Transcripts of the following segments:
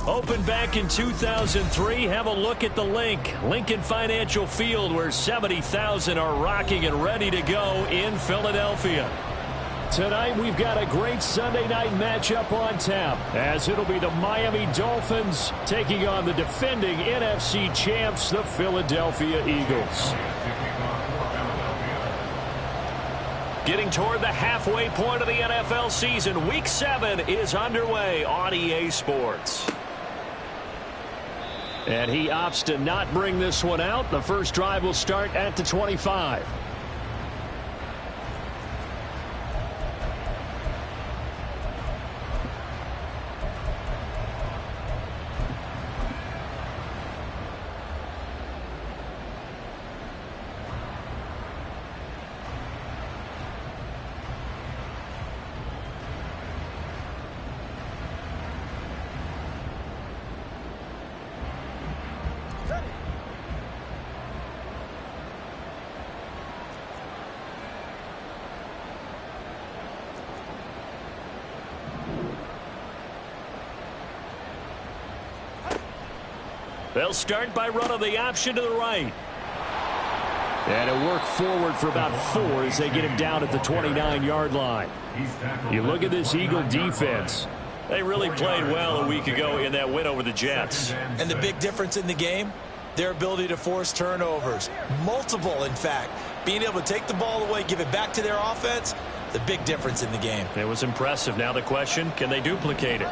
Opened back in 2003, have a look at the link. Lincoln Financial Field, where 70,000 are rocking and ready to go in Philadelphia. Tonight we've got a great Sunday night matchup on tap, as it'll be the Miami Dolphins taking on the defending NFC champs, the Philadelphia Eagles. Getting toward the halfway point of the NFL season, Week 7 is underway on EA Sports. And he opts to not bring this one out. The first drive will start at the 25. They'll start by running the option to the right. And it'll work forward for about 4 as they get him down at the 29-yard line. You look at this Eagle defense. They really played well a week ago in that win over the Jets. And the big difference in the game, their ability to force turnovers. Multiple, in fact. Being able to take the ball away, give it back to their offense, the big difference in the game. It was impressive. Now the question, can they duplicate it?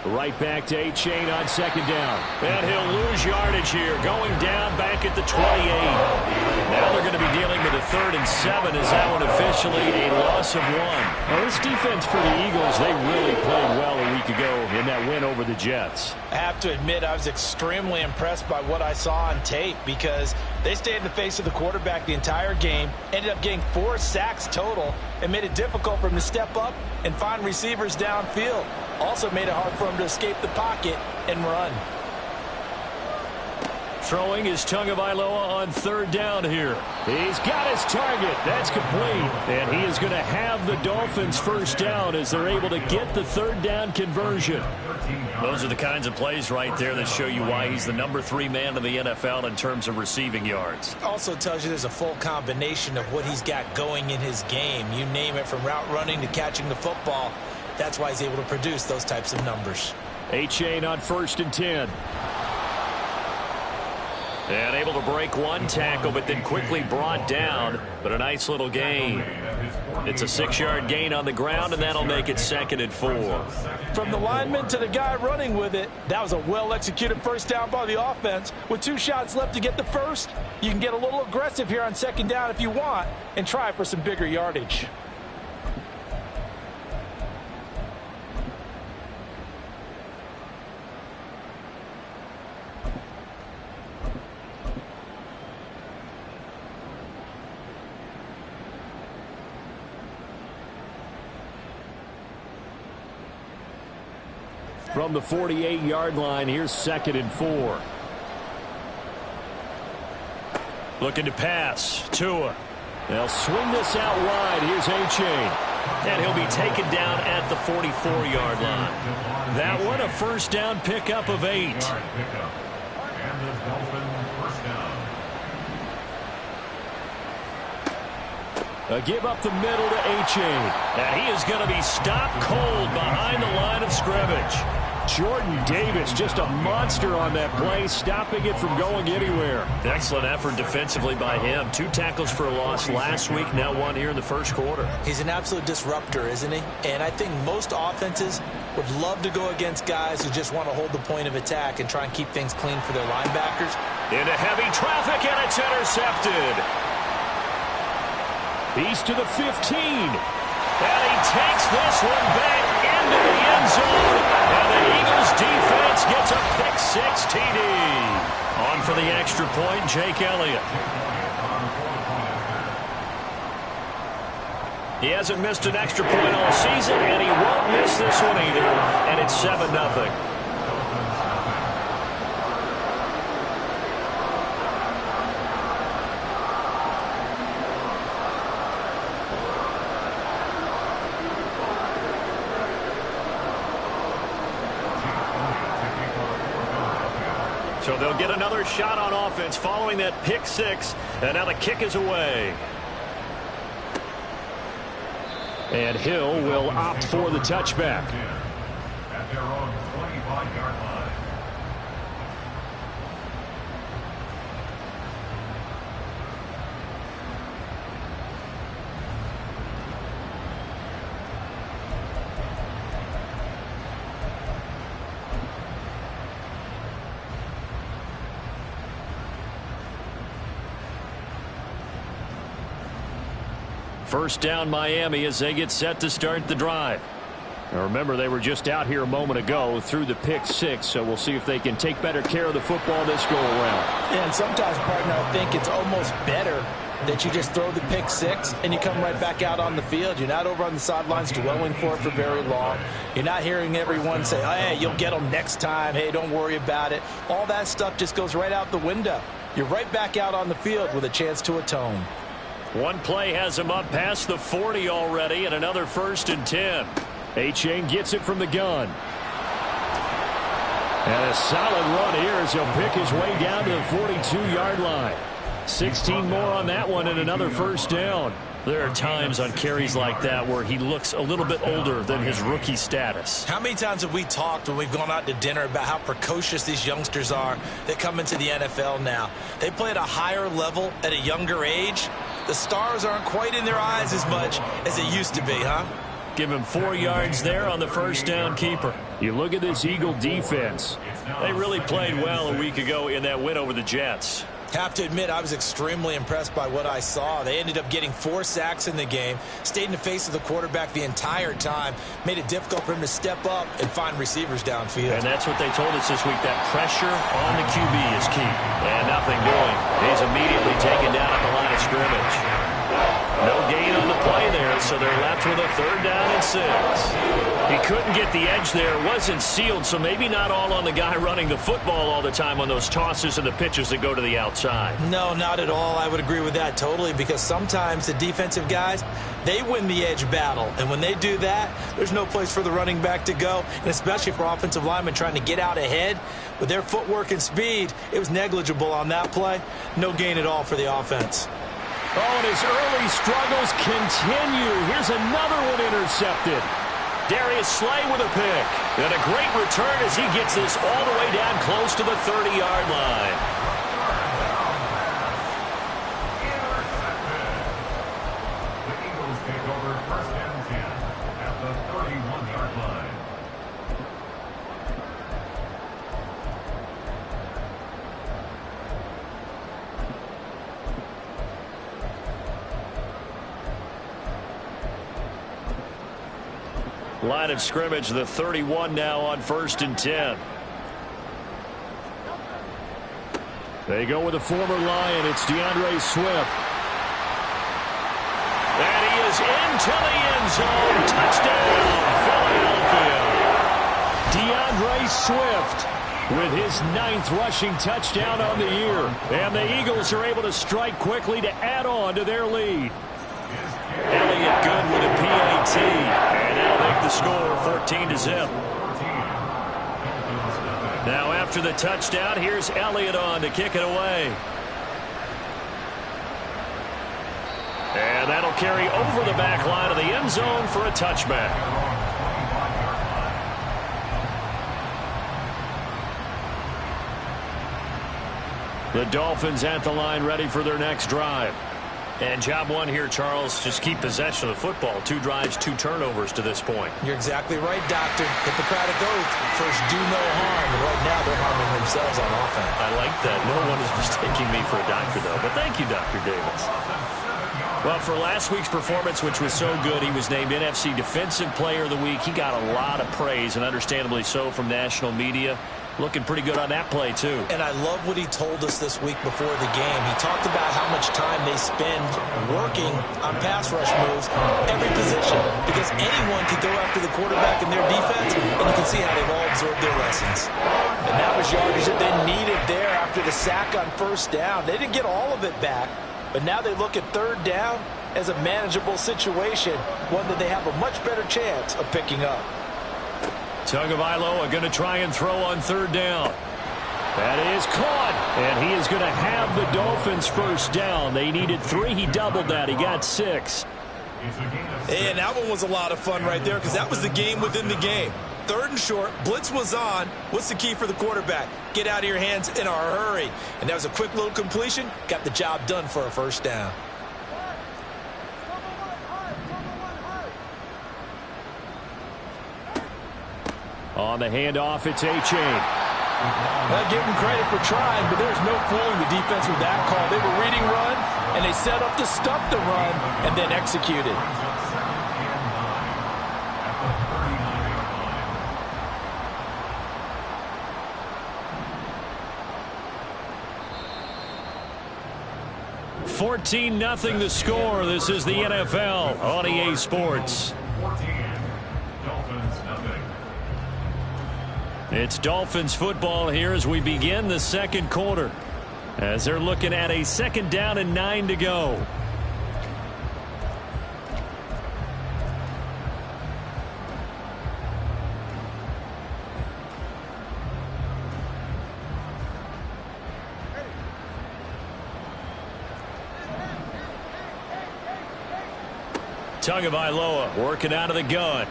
Right back to Achane on second down. And he'll lose yardage here. Going down back at the 28. Now they're going to be dealing with a 3rd and 7 as that one officially a loss of 1. Well, this defense for the Eagles, they really played well a week ago in that win over the Jets. I have to admit, I was extremely impressed by what I saw on tape because they stayed in the face of the quarterback the entire game, ended up getting 4 sacks total, and made it difficult for him to step up and find receivers downfield. Also made it hard for him to escape the pocket and run. Throwing is Tagovailoa on 3rd down here. He's got his target. That's complete. And he is going to have the Dolphins first down as they're able to get the 3rd down conversion. Those are the kinds of plays right there that show you why he's the number 3 man in the NFL in terms of receiving yards. Also tells you there's a full combination of what he's got going in his game. You name it, from route running to catching the football. That's why he's able to produce those types of numbers. Achane on 1st and 10. And able to break 1 tackle, but then quickly brought down. But a nice little gain. It's a 6-yard gain on the ground, and that'll make it 2nd and 4. From the lineman to the guy running with it, that was a well-executed first down by the offense. With 2 shots left to get the first, you can get a little aggressive here on 2nd down if you want and try for some bigger yardage. From the 48-yard line, here's 2nd and 4. Looking to pass. Tua. They'll swing this out wide. Here's Achane. And he'll be taken down at the 44-yard line. That one, a first down pickup of 8. A give up the middle to Achane. And he is going to be stopped cold behind the line of scrimmage. Jordan Davis, just a monster on that play, stopping it from going anywhere. Excellent effort defensively by him. 2 tackles for a loss last week, now 1 here in the first quarter. He's an absolute disruptor, isn't he? And I think most offenses would love to go against guys who just want to hold the point of attack and try and keep things clean for their linebackers. Into heavy traffic, and it's intercepted. He's to the 15. And he takes this one back into the end zone. And the Eagles defense gets a pick-6 TD. On for the extra point, Jake Elliott. He hasn't missed an extra point all season, and he won't miss this one either. And it's 7-0. So they'll get another shot on offense following that pick six. And now the kick is away. And Hill will opt for the touchback. At their own 25-yard line. First down Miami as they get set to start the drive. Now remember, they were just out here a moment ago through the pick six, so we'll see if they can take better care of the football this go around. Yeah, and sometimes, partner, I think it's almost better that you just throw the pick six and you come right back out on the field. You're not over on the sidelines dwelling for it for very long. You're not hearing everyone say, oh, hey, you'll get them next time. Hey, don't worry about it. All that stuff just goes right out the window. You're right back out on the field with a chance to atone. One play has him up past the 40 already, and another 1st and 10. Achane gets it from the gun. And a solid run here as he'll pick his way down to the 42-yard line. 16 more on that one and another first down. There are times on carries like that where he looks a little bit older than his rookie status. How many times have we talked when we've gone out to dinner about how precocious these youngsters are that come into the NFL now? They play at a higher level at a younger age. The stars aren't quite in their eyes as much as it used to be, huh? Give him 4 yards there on the first down keeper. You look at this Eagle defense. They really played well a week ago in that win over the Jets. Have to admit, I was extremely impressed by what I saw. They ended up getting 4 sacks in the game, stayed in the face of the quarterback the entire time, made it difficult for him to step up and find receivers downfield. And that's what they told us this week, that pressure on the QB is key. And nothing doing. He's immediately taken down at the line of scrimmage. No gain on the play there, so they're left with a 3rd down and 6. He couldn't get the edge there. It wasn't sealed, so maybe not all on the guy running the football all the time on those tosses and the pitches that go to the outside. No, not at all. I would agree with that totally, because sometimes the defensive guys, they win the edge battle. And when they do that, there's no place for the running back to go, and especially for offensive linemen trying to get out ahead. With their footwork and speed, it was negligible on that play. No gain at all for the offense. Oh, and his early struggles continue. Here's another one intercepted. Darius Slay with a pick. And a great return as he gets this all the way down close to the 30-yard line. The Eagles take over 1st and 10 at the 31-yard line. Line of scrimmage, the 31 now on 1st and 10. They go with a former Lion. It's DeAndre Swift. And he is into the end zone. Touchdown, Philadelphia. DeAndre Swift with his 9th rushing touchdown on the year. And the Eagles are able to strike quickly to add on to their lead. Elliott good with a PAT. And they'll make the score 14-0. Now after the touchdown, here's Elliott on to kick it away. And that'll carry over the back line of the end zone for a touchback. The Dolphins at the line ready for their next drive. And job one here, Charles, just keep possession of the football. 2 drives, 2 turnovers to this point. You're exactly right, Doctor. Hippocratic oath. First, do no harm. And right now, they're harming themselves on offense. I like that. No one is mistaking me for a doctor, though. But thank you, Dr. Davis. Well, for last week's performance, which was so good, he was named NFC Defensive Player of the Week. He got a lot of praise, and understandably so, from national media. Looking pretty good on that play, too. And I love what he told us this week before the game. He talked about how much time they spend working on pass rush moves, every position, because anyone could go after the quarterback in their defense, and you can see how they've all absorbed their lessons. And that was yardage that they needed there after the sack on 1st down. They didn't get all of it back, but now they look at 3rd down as a manageable situation, one that they have a much better chance of picking up. Tagovailoa going to try and throw on 3rd down. That is caught, and he is going to have the Dolphins first down. They needed 3. He doubled that. He got 6. And that one was a lot of fun right there because that was the game within the game. 3rd and short, blitz was on. What's the key for the quarterback? Get out of your hands in a hurry. And that was a quick little completion. Got the job done for a first down. On the handoff, it's A-Chain. I'll give them credit for trying, but there's no fooling the defense with that call. They were reading run, and they set up to stop the run, and then executed. $14-0 the score. This is the NFL on EA Sports. It's Dolphins football here as we begin the second quarter, as they're looking at a 2nd down and 9 to go. Tagovailoa working out of the gun.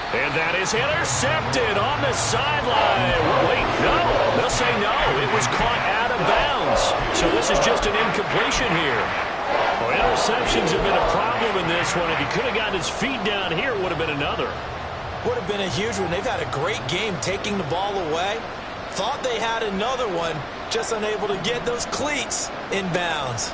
And that is intercepted on the sideline. Wait, no. They'll say no. It was caught out of bounds. So this is just an incompletion here. Well, interceptions have been a problem in this one. If he could have gotten his feet down here, it would have been another. Would have been a huge one. They've had a great game taking the ball away. Thought they had another one, just unable to get those cleats in bounds.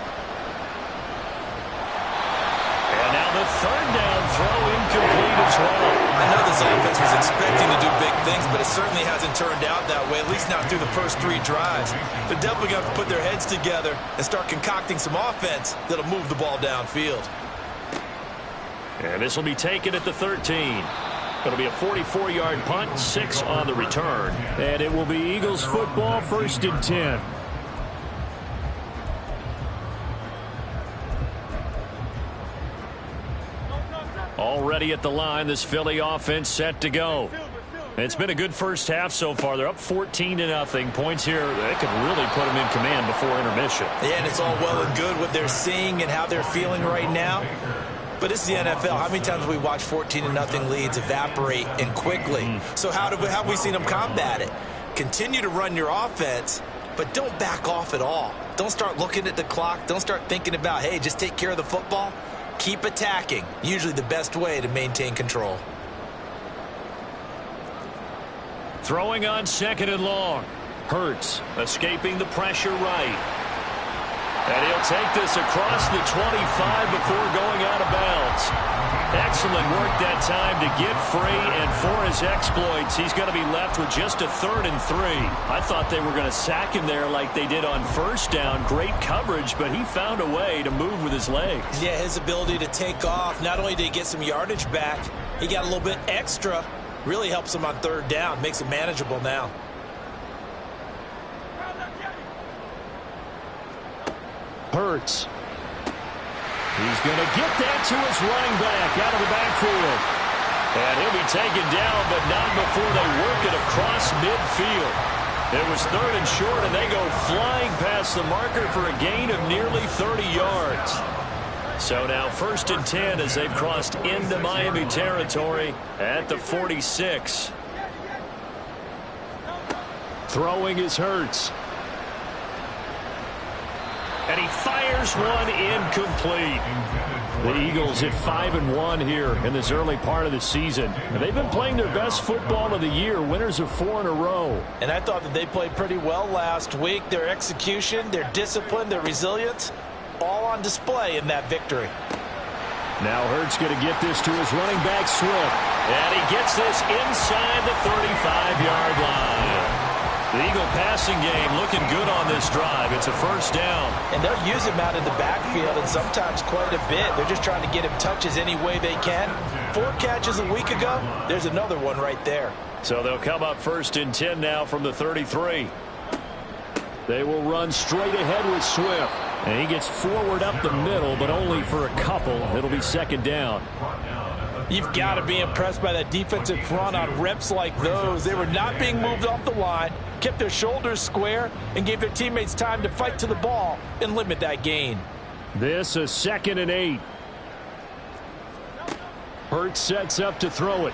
And now the 3rd down throw incomplete as well. I know this offense was expecting to do big things, but it certainly hasn't turned out that way, at least not through the first 3 drives. They're definitely going to have to put their heads together and start concocting some offense that'll move the ball downfield. And this will be taken at the 13. It'll be a 44-yard punt, 6 on the return. And it will be Eagles football, 1st and 10. Already at the line, this Philly offense set to go. It's been a good first half so far. They're up 14-0. Points here, they could really put them in command before intermission. Yeah, and it's all well and good what they're seeing and how they're feeling right now. But it's the NFL. How many times have we watched 14-0 leads evaporate and quickly? So how have we seen them combat it? Continue to run your offense, but don't back off at all. Don't start looking at the clock. Don't start thinking about, hey, just take care of the football. Keep attacking. Usually the best way to maintain control. Throwing on 2nd and long. Hurts escaping the pressure right. And he'll take this across the 25 before going out of bounds. Excellent work that time to get free, and for his exploits, he's going to be left with just a 3rd and 3. I thought they were going to sack him there like they did on 1st down. Great coverage, but he found a way to move with his legs. Yeah, his ability to take off, not only did he get some yardage back, he got a little bit extra. Really helps him on 3rd down, makes it manageable now. Hurts. He's going to get that to his running back out of the backfield. And he'll be taken down, but not before they work it across midfield. It was 3rd and short, and they go flying past the marker for a gain of nearly 30 yards. So now 1st and 10 as they've crossed into Miami territory at the 46. Throwing is Hurts. And he fires one incomplete. The Eagles at 5-1 here in this early part of the season. And they've been playing their best football of the year, winners of 4 in a row. And I thought that they played pretty well last week. Their execution, their discipline, their resilience, all on display in that victory. Now Hurts going to get this to his running back, Swift. And he gets this inside the 35-yard line. The Eagle passing game looking good on this drive. It's a 1st down. And they'll use him out in the backfield, and sometimes quite a bit. They're just trying to get him touches any way they can. 4 catches a week ago. There's another one right there. So they'll come up 1st and 10 now from the 33. They will run straight ahead with Swift. And he gets forward up the middle, but only for a couple. It'll be 2nd down. You've got to be impressed by that defensive front on reps like those. They were not being moved off the line, kept their shoulders square, and gave their teammates time to fight to the ball and limit that gain. This is 2nd and 8. Hurts sets up to throw it.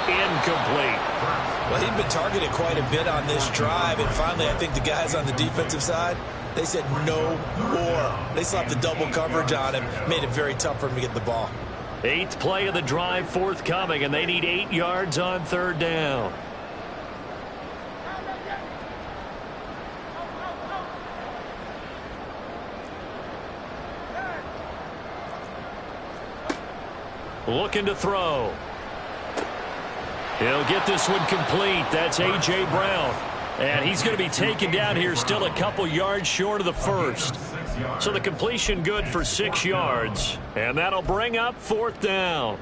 Incomplete. Well, he'd been targeted quite a bit on this drive, and finally I think the guys on the defensive side, they said no more. They slapped the double coverage on him, made it very tough for him to get the ball. 8th play of the drive forthcoming, and they need 8 yards on 3rd down. Looking to throw. He'll get this one complete. That's A.J. Brown. And he's going to be taken down here, still a couple yards short of the first. So the completion good for 6 yards. And that'll bring up 4th down.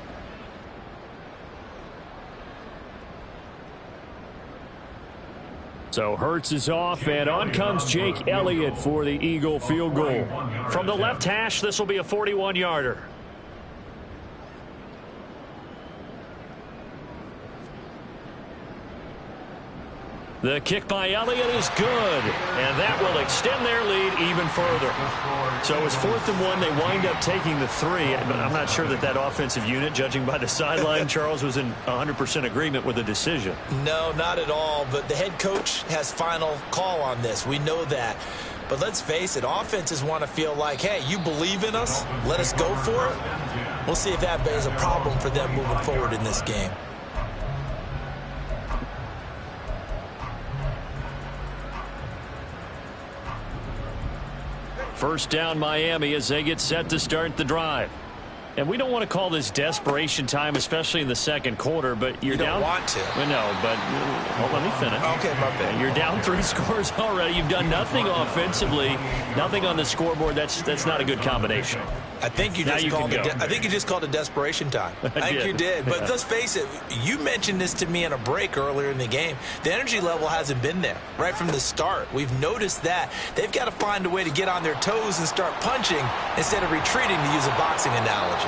So Hurts is off, and on comes Jake Elliott for the Eagle field goal. From the left hash, this will be a 41-yarder. The kick by Elliott is good, and that will extend their lead even further. So it's 4th and 1. They wind up taking the 3, but I'm not sure that offensive unit, judging by the sideline, Charles, was in 100% agreement with the decision. No, not at all, but the head coach has final call on this. We know that. But let's face it, offenses want to feel like, hey, you believe in us, let us go for it. We'll see if that is a problem for them moving forward in this game. First down Miami as they get set to start the drive. And we don't want to call this desperation time, especially in the second quarter, but you're down. You don't want to. No, but well, let me finish. Okay, my bad. You're down 3 scores already. You've done nothing offensively, nothing on the scoreboard. That's not a good combination. I think you just called it desperation time. I think you did. But let's face it, you mentioned this to me in a break earlier in the game. The energy level hasn't been there right from the start. We've noticed that. They've got to find a way to get on their toes and start punching instead of retreating, to use a boxing analogy.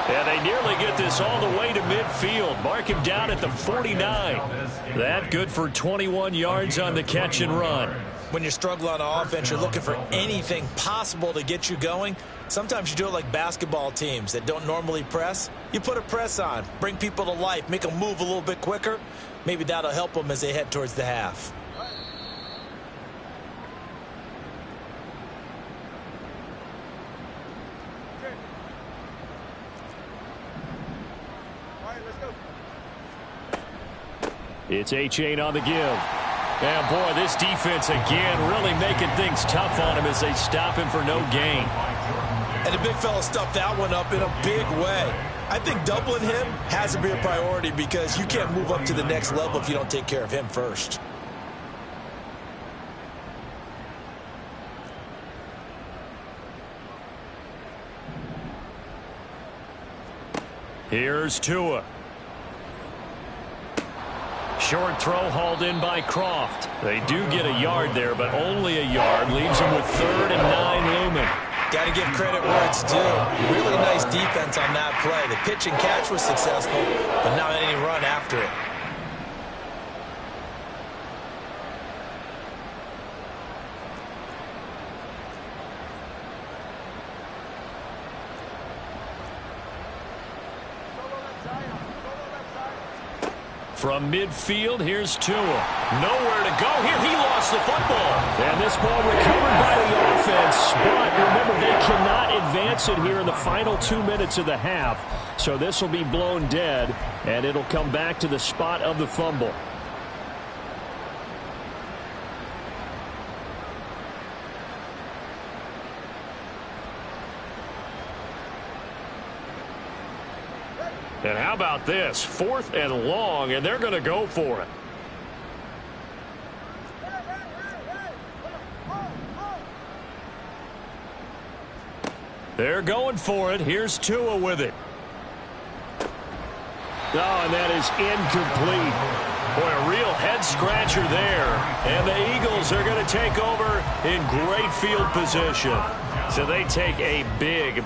And they nearly get this all the way to midfield. Mark him down at the 49. That good for 21 yards on the catch and run. When you're struggling on offense, you're looking for anything possible to get you going. Sometimes you do it like basketball teams that don't normally press. You put a press on, bring people to life, make them move a little bit quicker. Maybe that'll help them as they head towards the half. It's Achane on the give. And boy, this defense again really making things tough on him as they stop him for no gain. And the big fella stuffed that one up in a big way. I think doubling him has to be a priority because you can't move up to the next level if you don't take care of him first. Here's Tua. Short throw hauled in by Croft. They do get a yard there, but only a yard. Leaves them with 3rd and 9 looming. Got to give credit where it's due. Really nice defense on that play. The pitch and catch was successful, but not any run after it. From midfield, here's Tua. Nowhere to go here. He lost the football. And this ball recovered by the offense. But remember, they cannot advance it here in the final 2 minutes of the half. So this will be blown dead, and it'll come back to the spot of the fumble. And how about this? 4th and long, and they're going to go for it. They're going for it. Here's Tua with it. Oh, and that is incomplete. Boy, a real head-scratcher there. And the Eagles are going to take over in great field position. So they take a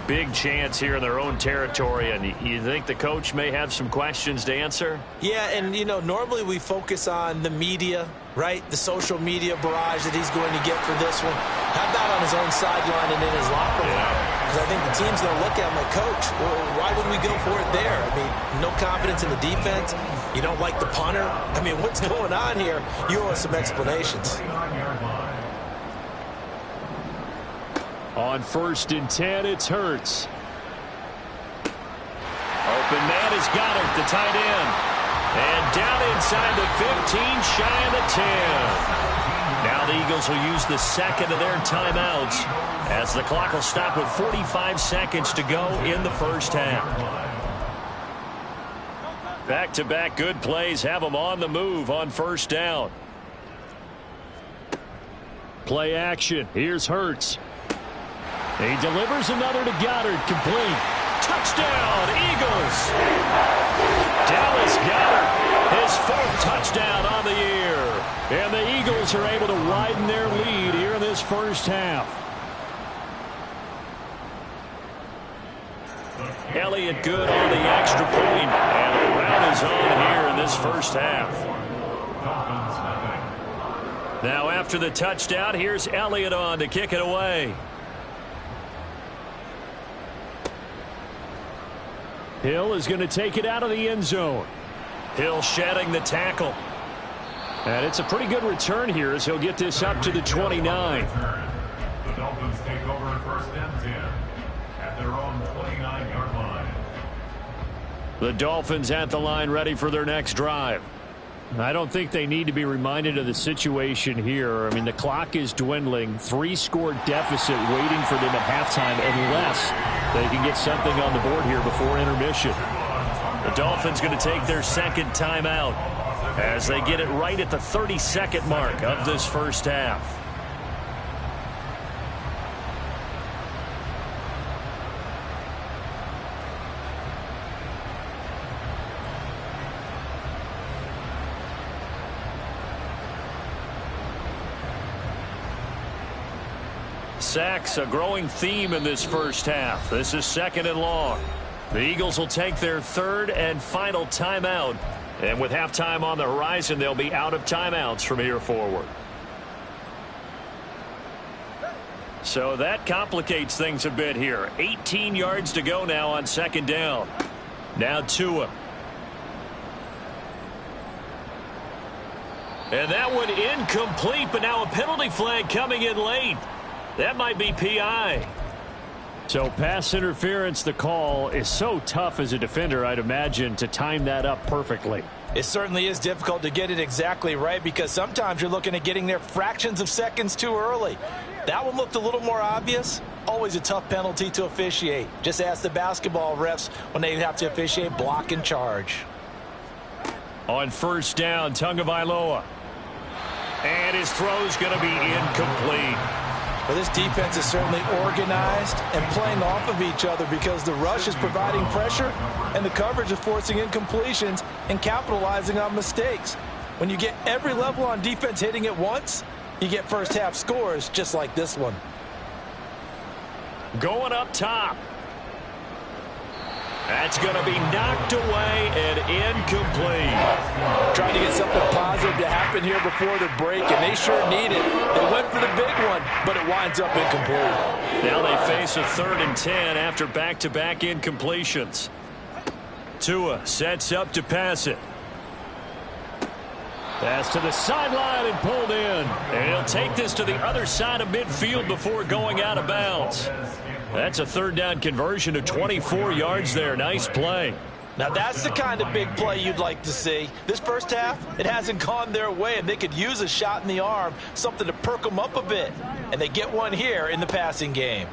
big chance here in their own territory, and you think the coach may have some questions to answer? Yeah, and, normally we focus on the media, right? The social media barrage that he's going to get for this one. How about on his own sideline and in his locker room? Because I think the team's going to look at him like, Coach, well, why would we go for it there? I mean, no confidence in the defense. You don't like the punter. I mean, what's going on here? You owe us some explanations. On 1st and 10, it's Hurts. Open man is Goddard, the tight end. And down inside the 15, shy of the 10. Now the Eagles will use the second of their timeouts as the clock will stop with 45 seconds to go in the first half. Back-to-back good plays have them on the move on 1st down. Play action. Here's Hurts. He delivers another to Goddard, complete. Touchdown, Eagles! Dallas Goedert, his 4th touchdown on the year. And the Eagles are able to widen their lead here in this first half. Elliott good on the extra point, and the round is on here in this first half. Now after the touchdown, here's Elliott on to kick it away. Hill is going to take it out of the end zone. Hill shedding the tackle. And it's a pretty good return here as he'll get this up to the 29. The Dolphins take over 1st and 10 at their own 29-yard line. The Dolphins at the line ready for their next drive. I don't think they need to be reminded of the situation here. I mean, the clock is dwindling. 3-score deficit waiting for them at halftime unless they can get something on the board here before intermission. The Dolphins going to take their 2nd timeout as they get it right at the 30-second mark of this first half. Sacks, a growing theme in this first half. This is 2nd and long. The Eagles will take their 3rd and final timeout. And with halftime on the horizon, they'll be out of timeouts from here forward. So that complicates things a bit here. 18 yards to go now on 2nd down. Now Tua. And that one incomplete, but now a penalty flag coming in late. That might be PI. So pass interference, the call is so tough as a defender, I'd imagine, to time that up perfectly. It certainly is difficult to get it exactly right because sometimes you're looking at getting there fractions of seconds too early. That one looked a little more obvious. Always a tough penalty to officiate. Just ask the basketball refs when they have to officiate block and charge. On 1st down, Tagovailoa. And his throw's going to be incomplete. Well, this defense is certainly organized and playing off of each other because the rush is providing pressure and the coverage is forcing incompletions and capitalizing on mistakes. When you get every level on defense hitting at once, you get first half scores just like this one. Going up top. That's going to be knocked away and incomplete. Trying to get something positive to happen here before the break, and they sure need it. They went for the big one, but it winds up incomplete. Now they face a 3rd and 10 after back-to-back incompletions. Tua sets up to pass it. Pass to the sideline and pulled in. And he'll take this to the other side of midfield before going out of bounds. That's a 3rd down conversion of 24 yards there. Nice play. Now that's the kind of big play you'd like to see. This first half, it hasn't gone their way, and they could use a shot in the arm, something to perk them up a bit. And they get one here in the passing game.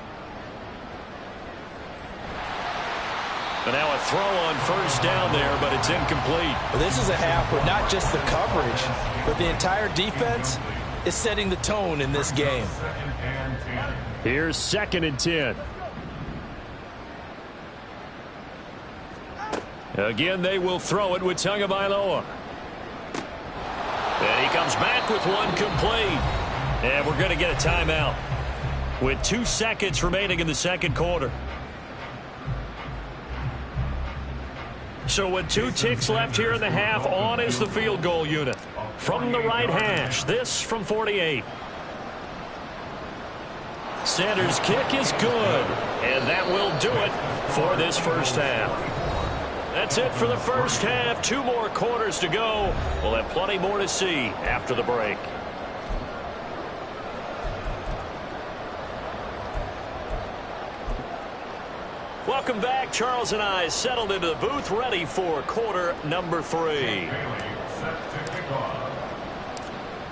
But now a throw on 1st down there, but it's incomplete. Well, this is a half where not just the coverage, but the entire defense is setting the tone in this game. Here's 2nd and 10. Again, they will throw it with Tagovailoa. And he comes back with one complete. And we're going to get a timeout with 2 seconds remaining in the second quarter. So with 2 ticks left here in the half, on is the field goal unit. From the right hash, this from 48. Sanders' kick is good, and that will do it for this first half. That's it for the first half. 2 more quarters to go. We'll have plenty more to see after the break. Welcome back. Charles and I settled into the booth, ready for quarter number 3.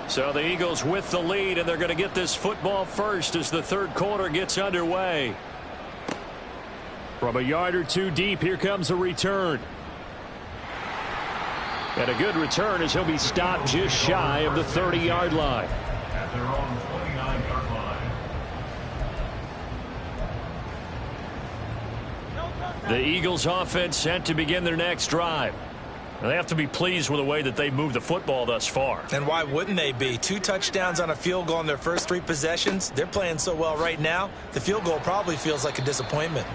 So the Eagles with the lead, and they're going to get this football first as the third quarter gets underway. From a yard or 2 deep, here comes a return. And a good return as he'll be stopped just shy of the 30-yard line. At their own 29-yard line. The Eagles offense set to begin their next drive. They have to be pleased with the way that they've moved the football thus far. And why wouldn't they be? 2 touchdowns on a field goal in their first 3 possessions. They're playing so well right now, the field goal probably feels like a disappointment.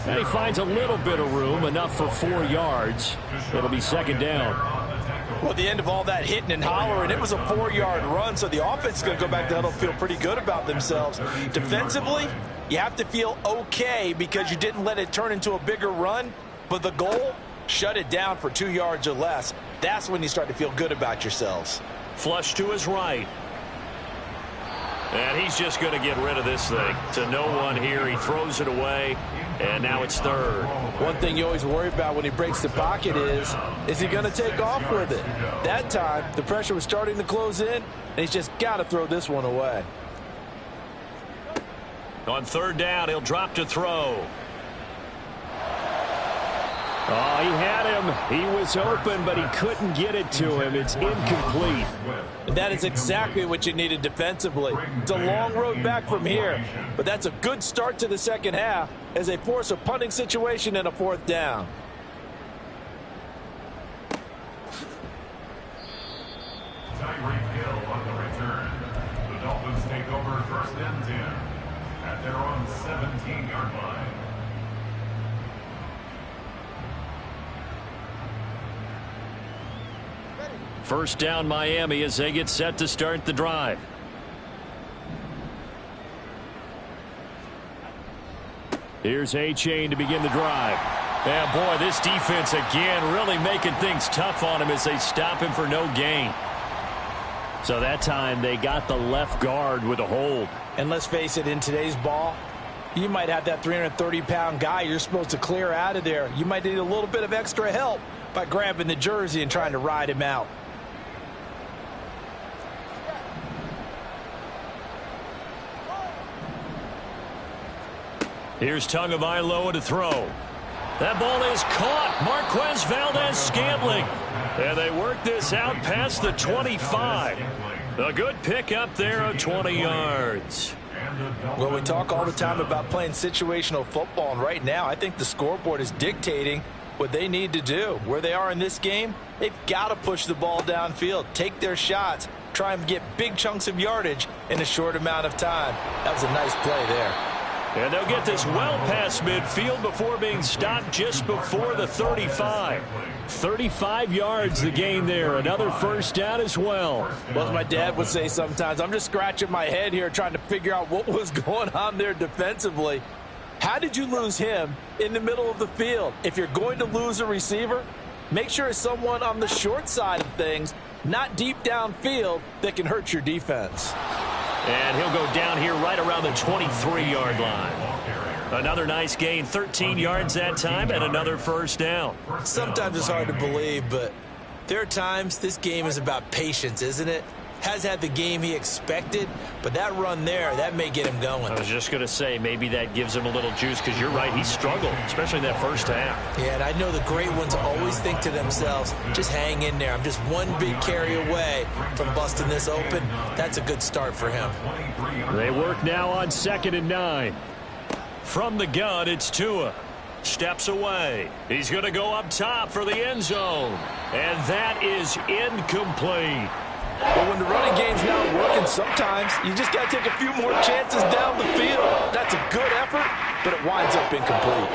And he finds a little bit of room, enough for 4 yards. It'll be second down. Well, at the end of all that hitting and hollering, it was a 4-yard run, so the offense is going to go back to huddle, feel pretty good about themselves. Defensively, you have to feel okay because you didn't let it turn into a bigger run, but the goal, shut it down for 2 yards or less. That's when you start to feel good about yourselves. Flush to his right. And he's just going to get rid of this thing. To no one here. He throws it away, and now it's third. One thing you always worry about when he breaks the pocket is he going to take off with it? That time, the pressure was starting to close in, and he's just got to throw this one away. On third down, he'll drop to throw. Oh, he had him. He was open, but he couldn't get it to him. It's incomplete. And that is exactly what you needed defensively. It's a long road back from here, but that's a good start to the second half as they force a punting situation and a 4th down. Tyreek Hill on the return. The Dolphins take over first and 10 at their own 17-yard line. First down Miami as they get set to start the drive. Here's A-Chain to begin the drive. And boy, this defense again really making things tough on him as they stop him for no gain. So that time they got the left guard with a hold. And let's face it, in today's ball, you might have that 330-pound guy you're supposed to clear out of there. You might need a little bit of extra help by grabbing the jersey and trying to ride him out. Here's Tagovailoa to throw. That ball is caught. Marquez Valdes-Scantling. And they work this out past the 25. A good pick up there of 20 yards. Well, we talk all the time about playing situational football, and right now I think the scoreboard is dictating what they need to do. Where they are in this game, they've got to push the ball downfield, take their shots, try and get big chunks of yardage in a short amount of time. That was a nice play there. And they'll get this well past midfield before being stopped just before the 35. 35 yards the game there. Another first down as well. Well, as my dad would say sometimes, I'm just scratching my head here trying to figure out what was going on there defensively. How did you lose him in the middle of the field? If you're going to lose a receiver, make sure it's someone on the short side of things, not deep downfield, that can hurt your defense. And he'll go down here right around the 23-yard line. Another nice gain, 13 yards that time, and another first down. Sometimes it's hard to believe, but there are times this game is about patience, isn't it? Has had the game he expected, but that run there, that may get him going. I was just going to say, maybe that gives him a little juice, because you're right, he struggled, especially in that first half. Yeah, and I know the great ones always think to themselves, just hang in there. I'm just one big carry away from busting this open. That's a good start for him. They work now on 2nd and 9. From the gun, it's Tua. Steps away. He's going to go up top for the end zone. And that is incomplete. But when the running game's not working, sometimes you just got to take a few more chances down the field. That's a good effort, but it winds up incomplete.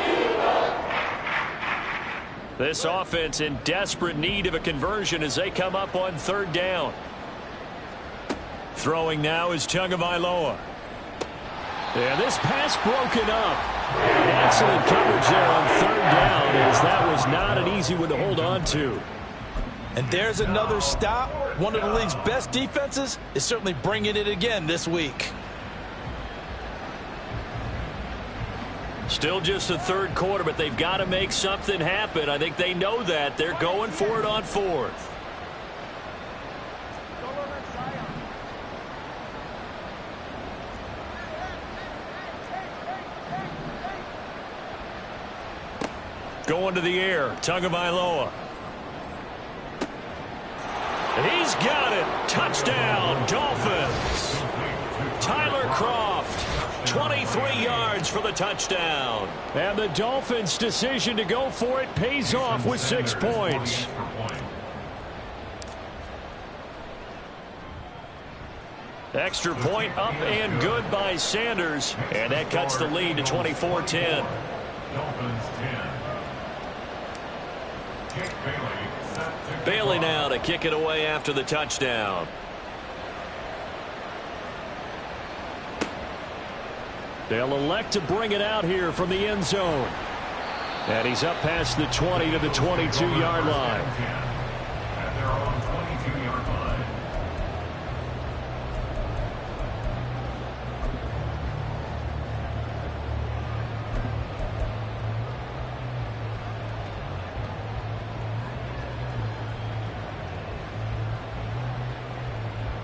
This offense in desperate need of a conversion as they come up on third down. Throwing now is Tagovailoa. And this pass broken up. Excellent coverage there on third down, as that was not an easy one to hold on to. And there's another stop. One of the league's best defenses is certainly bringing it again this week. Still just the third quarter, but they've got to make something happen. I think they know that. They're going for it on fourth. Going to the air, Tagovailoa. He's got it. Touchdown, Dolphins. Tyler Kroft, 23 yards for the touchdown. And the Dolphins' decision to go for it pays off with 6 points. Extra point up and good by Sanders. And that cuts the lead to 24-10. Dolphins 10. Bailey now to kick it away after the touchdown. They'll elect to bring it out here from the end zone. And he's up past the 20 to the 22-yard line. At their own 22-yard line.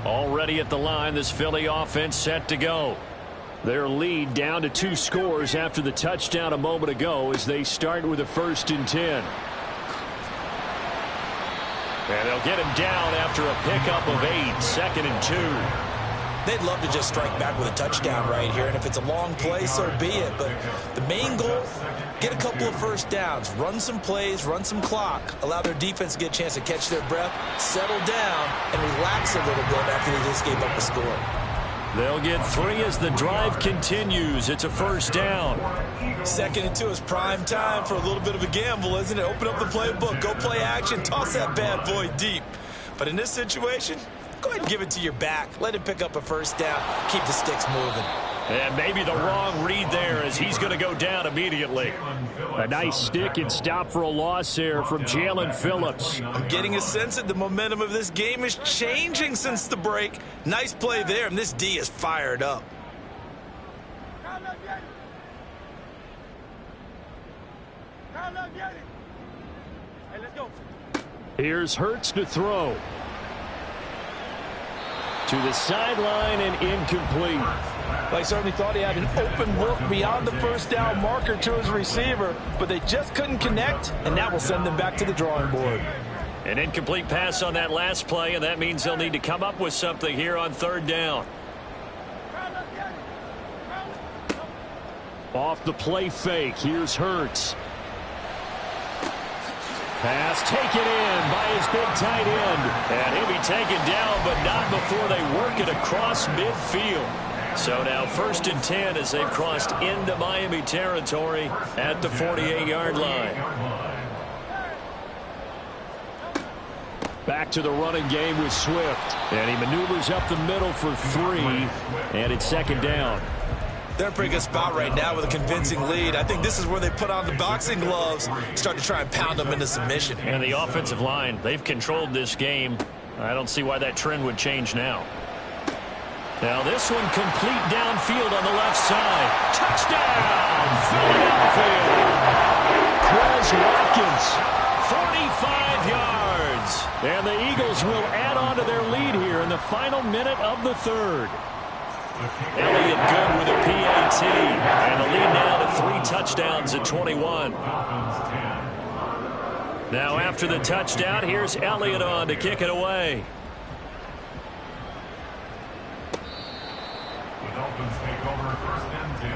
Already at the line, this Philly offense set to go. Their lead down to 2 scores after the touchdown a moment ago as they start with a 1st and 10. And they'll get him down after a pickup of 8, 2nd and 2. They'd love to just strike back with a touchdown right here, and if it's a long play, so be it. But the main goal, get a couple of first downs, run some plays, run some clock, allow their defense to get a chance to catch their breath, settle down, and relax a little bit after they just gave up a score. They'll get 3 as the drive continues. It's a 1st down. 2nd and 2 is prime time for a little bit of a gamble, isn't it? Open up the playbook, go play action, toss that bad boy deep. But in this situation, go ahead and give it to your back. Let him pick up a 1st down. Keep the sticks moving. And maybe the wrong read there as he's going to go down immediately. A nice stick and stop for a loss there from Jaelan Phillips. I'm getting a sense that the momentum of this game is changing since the break. Nice play there, and this D is fired up. Here's Hurts to throw. To the sideline and incomplete. They certainly thought he had an open look beyond the 1st down marker to his receiver, but they just couldn't connect, and that will send them back to the drawing board. An incomplete pass on that last play, and that means they'll need to come up with something here on 3rd down. Off the play fake, here's Hurts. Pass taken in by his big tight end. And he'll be taken down, but not before they work it across midfield. So now 1st and 10 as they've crossed into Miami territory at the 48-yard line. Back to the running game with Swift. And he maneuvers up the middle for 3. And it's 2nd down. They're in a pretty good spot right now with a convincing lead. I think this is where they put on the boxing gloves, start to try and pound them into submission. And the offensive line, they've controlled this game. I don't see why that trend would change now. Now this one complete downfield on the left side. Touchdown, Philadelphia. Quez Watkins, 45 yards. And the Eagles will add on to their lead here in the final minute of the 3rd. Elliott good with a PAT. And the lead now to 3 touchdowns at 21. Now after the touchdown, here's Elliott on to kick it away. The Dolphins take over 1st and 10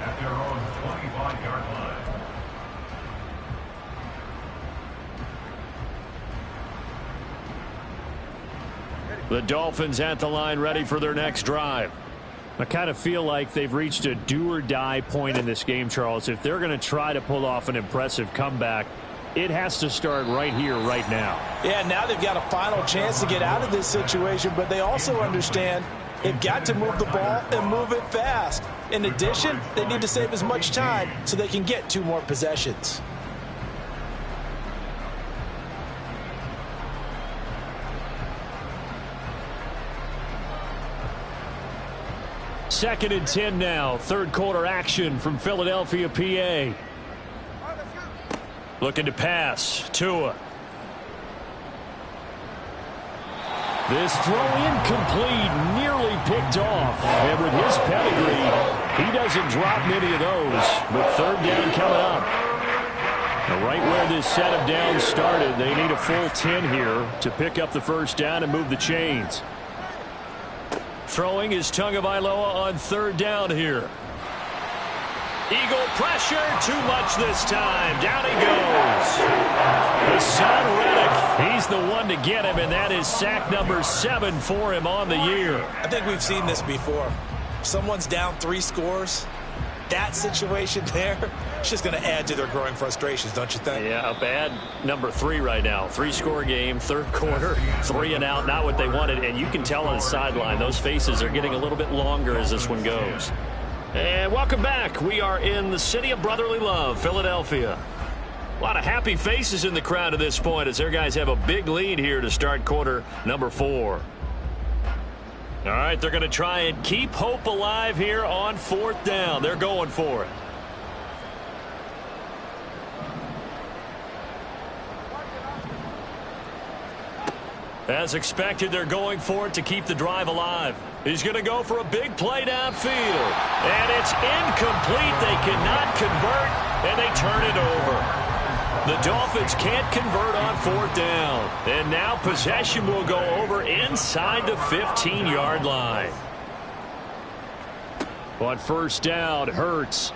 at their own 25-yard line. The Dolphins at the line, ready for their next drive. I kind of feel like they've reached a do-or-die point in this game, Charles. If they're going to try to pull off an impressive comeback, it has to start right here, right now. Yeah, now they've got a final chance to get out of this situation, but they also understand they've got to move the ball and move it fast. In addition, they need to save as much time so they can get 2 more possessions. Second and 10 now. Third quarter action from Philadelphia, PA. Looking to pass. Tua. This throw incomplete, nearly picked off. And with his pedigree, he doesn't drop many of those. But third down coming up. Right where this set of downs started, they need a full 10 here to pick up the first down and move the chains. Throwing is Tagovailoa on third down here. Eagle pressure, too much this time. Down he goes. Hassan Reddick, he's the one to get him, and that is sack number 7 for him on the year. I think we've seen this before. Someone's down 3 scores. That situation there, it's just going to add to their growing frustrations, don't you think? Yeah, a bad number 3 right now. 3-score game, third quarter, 3 and out, not what they wanted. And you can tell on the sideline, those faces are getting a little bit longer as this one goes. And welcome back. We are in the city of brotherly love, Philadelphia. A lot of happy faces in the crowd at this point as their guys have a big lead here to start quarter number 4. All right, they're going to try and keep hope alive here on fourth down. They're going for it. As expected, they're going for it to keep the drive alive. He's going to go for a big play downfield. And it's incomplete. They cannot convert, and they turn it over. The Dolphins can't convert on fourth down. And now possession will go over inside the 15-yard line. On first down, Hurts.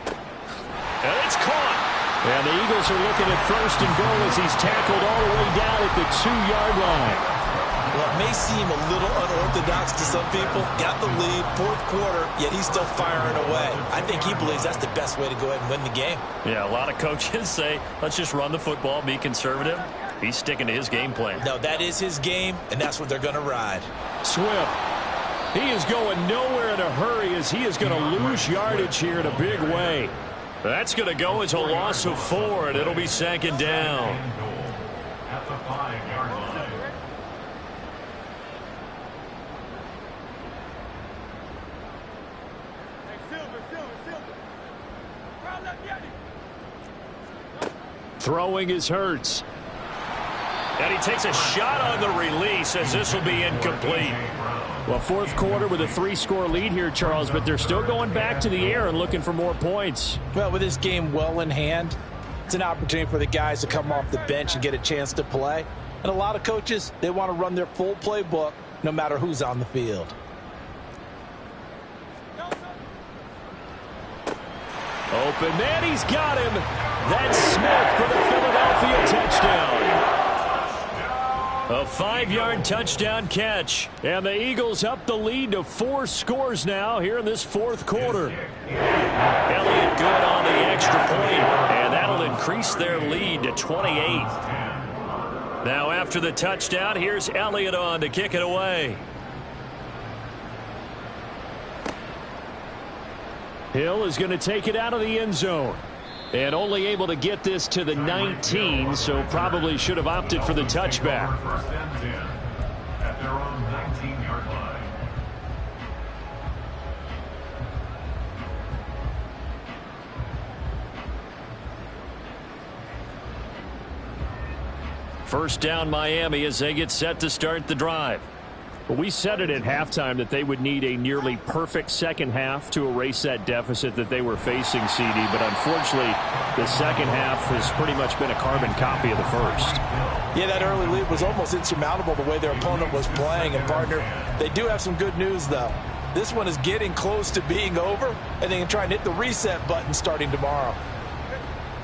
And it's caught. And the Eagles are looking at first and goal as he's tackled all the way down at the 2-yard line. Well, it may seem a little unorthodox to some people. Got the lead, fourth quarter, yet he's still firing away. I think he believes that's the best way to go ahead and win the game. Yeah, a lot of coaches say, let's just run the football, be conservative. He's sticking to his game plan. No, that is his game, and that's what they're going to ride. Swift. He is going nowhere in a hurry as he is going to lose yardage here in a big way. That's going to go as a loss of 4, and it'll be second down. At the 5-yard line. Throwing is Hurts. And he takes a shot on the release as this will be incomplete. Well, fourth quarter with a 3-score lead here, Charles, but they're still going back to the air and looking for more points. Well, with this game well in hand, it's an opportunity for the guys to come off the bench and get a chance to play. And a lot of coaches, they want to run their full playbook no matter who's on the field. Open man, he's got him. That's Smith for the Philadelphia touchdown. A 5-yard touchdown catch. And the Eagles up the lead to 4 scores now here in this fourth quarter. Elliott good on the extra point, and that'll increase their lead to 28. Now after the touchdown, here's Elliott on to kick it away. Hill is going to take it out of the end zone. And only able to get this to the 19, so probably should have opted for the touchback. First and 10 at their own 19-yard line. First down Miami as they get set to start the drive. Well, we said it at halftime that they would need a nearly perfect second half to erase that deficit that they were facing, CD. But unfortunately, the second half has pretty much been a carbon copy of the first. Yeah, that early lead was almost insurmountable the way their opponent was playing. And, partner, they do have some good news, though. This one is getting close to being over, and they can try and hit the reset button starting tomorrow.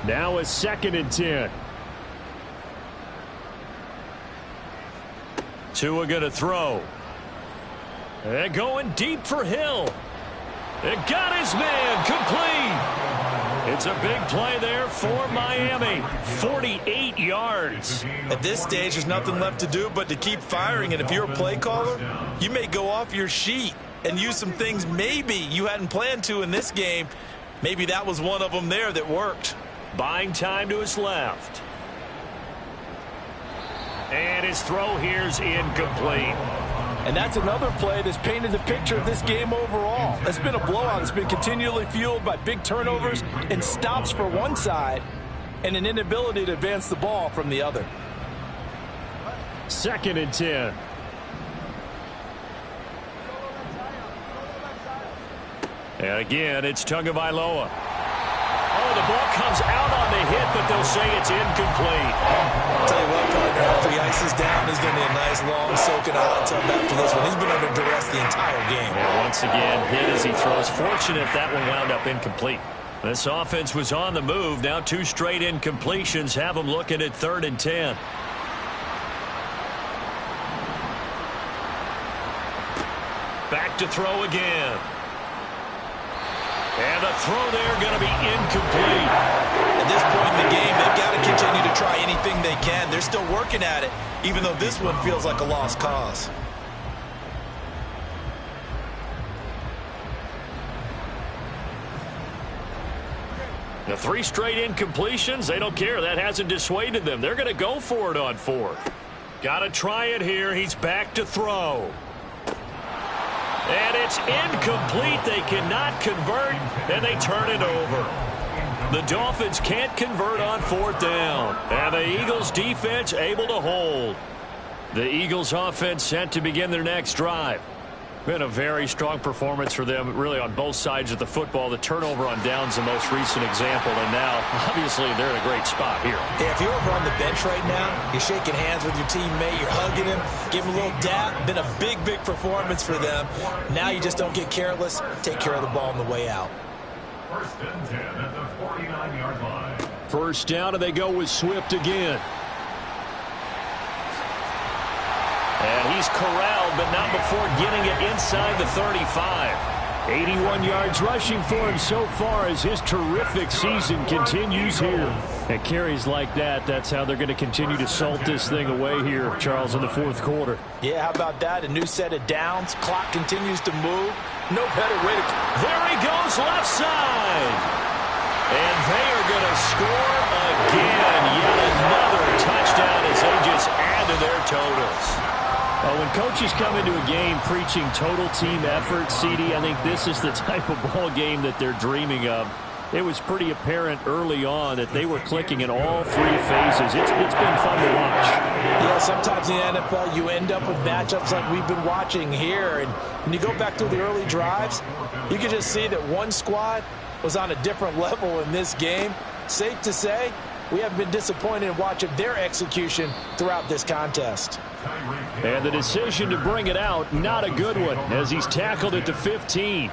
Now a second and 10. Tua going to throw. And going deep for Hill. It got his man complete. It's a big play there for Miami. 48 yards. At this stage, there's nothing left to do but to keep firing. And if you're a play caller, you may go off your sheet and use some things maybe you hadn't planned to in this game. Maybe that was one of them there that worked. Buying time to his left. And his throw here's incomplete. And that's another play that's painted the picture of this game overall. It's been a blowout. It's been continually fueled by big turnovers and stops for one side and an inability to advance the ball from the other. 2nd and 10. And again, it's Tagovailoa. Oh, the ball comes out on the hit, but they'll say it's incomplete. I'll tell you what, partner, after he ices down, he's going to need a nice, long, soaking hot tub after this one. He's been under duress the entire game. And once again, hit as he throws. Fortunate that one wound up incomplete. This offense was on the move. Now 2 straight incompletions have them looking at 3rd and 10. Back to throw again. And the throw there going to be incomplete. At this point in the game, they've got to continue to try anything they can. They're still working at it, even though this one feels like a lost cause. The 3 straight incompletions, they don't care. That hasn't dissuaded them. They're going to go for it on 4th. Got to try it here. He's back to throw. And it's incomplete. They cannot convert, and they turn it over. The Dolphins can't convert on 4th down. And the Eagles defense able to hold. The Eagles offense set to begin their next drive. Been a very strong performance for them, really, on both sides of the football. The turnover on downs the most recent example, and now, obviously, they're in a great spot here. Yeah, if you're over on the bench right now, you're shaking hands with your teammate, you're hugging him, giving him a little dap. Been a big, big performance for them. Now you just don't get careless. Take care of the ball on the way out. 1st and 10 at the 49-yard line. 1st down, and they go with Swift again. And he's corralled, but not before getting it inside the 35. 81 yards rushing for him so far as his terrific season continues here. And carries like that, that's how they're going to continue to salt this thing away here, Charles, in the 4th quarter. Yeah, how about that? A new set of downs. Clock continues to move. No better way to... There he goes, left side. And they are going to score again. Yet another touchdown as they just add to their totals. When coaches come into a game preaching total team effort, CD, I think this is the type of ball game that they're dreaming of. It was pretty apparent early on that they were clicking in all 3 phases. It's been fun to watch. Yeah, sometimes in the NFL you end up with matchups like we've been watching here. And when you go back to the early drives, you can just see that one squad was on a different level in this game. Safe to say, we have been disappointed in watching their execution throughout this contest. And the decision to bring it out, not a good one, as he's tackled it to 15.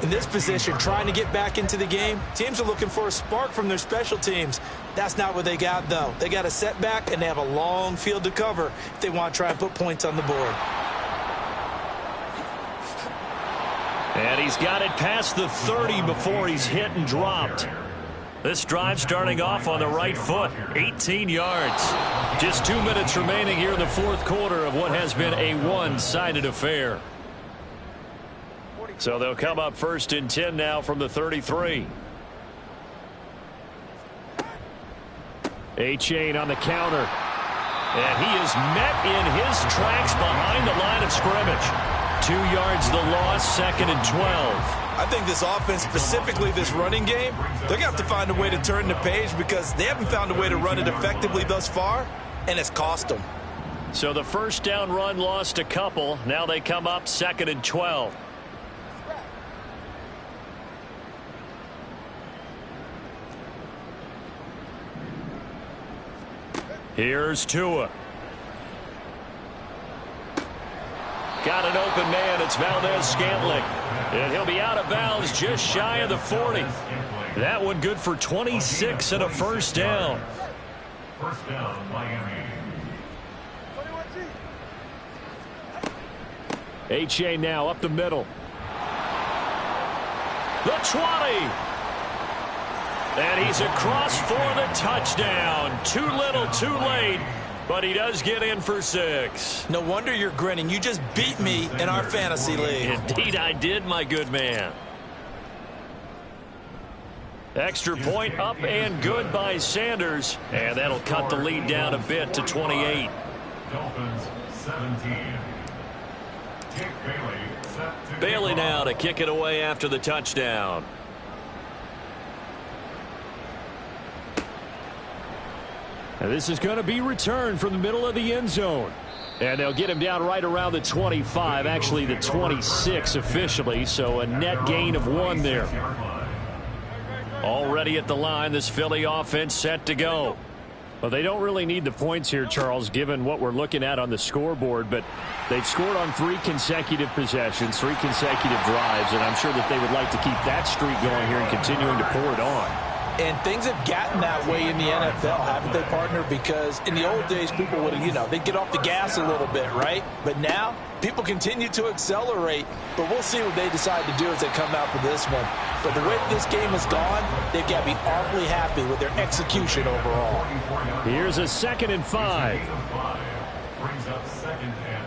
In this position, trying to get back into the game, teams are looking for a spark from their special teams. That's not what they got, though. They got a setback, and they have a long field to cover if they want to try and put points on the board. And he's got it past the 30 before he's hit and dropped. This drive starting off on the right foot, 18 yards. Just 2 minutes remaining here in the 4th quarter of what has been a one-sided affair. So they'll come up 1st and 10 now from the 33. A-Chain on the counter. And he is met in his tracks behind the line of scrimmage. 2 yards the loss, 2nd and 12. I think this offense, specifically this running game, they're going to have to find a way to turn the page because they haven't found a way to run it effectively thus far, and it's cost them. So the 1st down run lost a couple. Now they come up 2nd and 12. Here's Tua. Got an open man. It's Valdez-Scantling. And he'll be out of bounds just shy of the 40. That one good for 26 and a 1st down. 1st down, Miami. H.A. now up the middle. The 20. And he's across for the touchdown. Too little, too late. But he does get in for 6. No wonder you're grinning. You just beat me in our fantasy league. Indeed I did, my good man. Extra point up and good by Sanders. And that'll cut the lead down a bit to 28. Dolphins 17. Kick Bailey set to Bailey kick now off. to kick it away after the touchdown. And this is going to be returned from the middle of the end zone. And they'll get him down right around the 25, actually the 26 officially, so a net gain of 1 there. Already at the line, this Philly offense set to go. Well, they don't really need the points here, Charles, given what we're looking at on the scoreboard, but they've scored on 3 consecutive possessions, 3 consecutive drives, and I'm sure that they would like to keep that streak going here and continuing to pour it on. And things have gotten that way in the NFL, haven't they, partner? Because in the old days, people would, they'd get off the gas a little bit, right? But now, people continue to accelerate. But we'll see what they decide to do as they come out for this one. But the way that this game has gone, they've got to be awfully happy with their execution overall. Here's a 2nd and 5. Brings up 2nd and